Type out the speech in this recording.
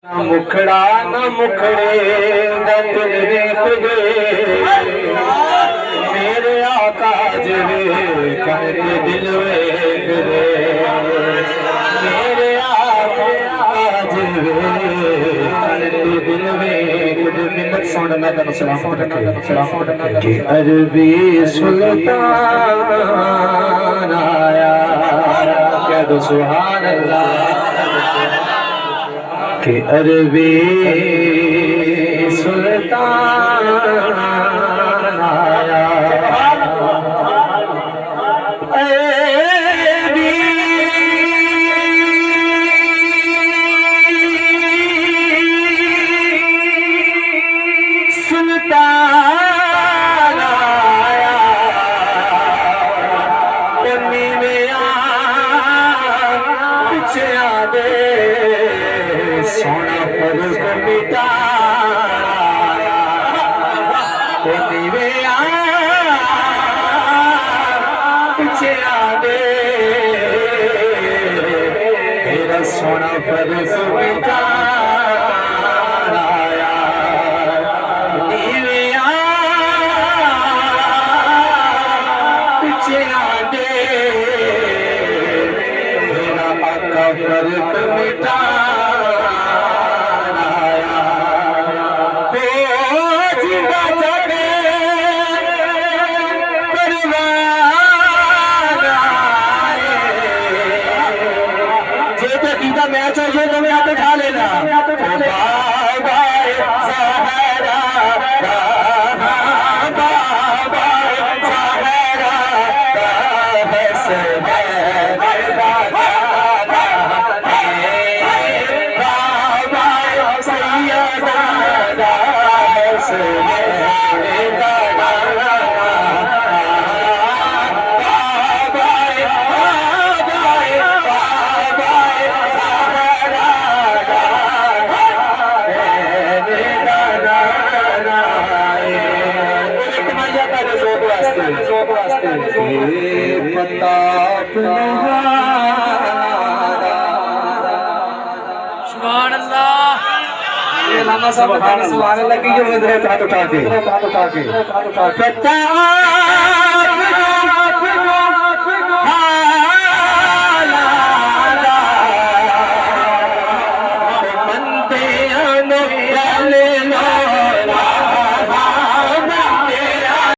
मुखड़ा न मुखड़े दिल देख दे मेरे आका जरे करके दिल वेख दे मेरे आका जरे करके दिल वेख दे। मिन्नत सुन मैं तेन सलाम कि अरबी सुल्तान आया कह दो सुभान अल्लाह कि अरबी सुल्तान आया अरबी सुल्तान आया पन्नी में पीछे आ दे सोना फर्क मिटाया पीछे आ दे मेरा सोना फर्क मिटाया पीछे आ दे मेरा आका फर्क मिटा मैच हो जो तुम्हें हाथ उठा लेना सुभान अल्लाह। सुभान अल्लाह की जो हाथ उठा के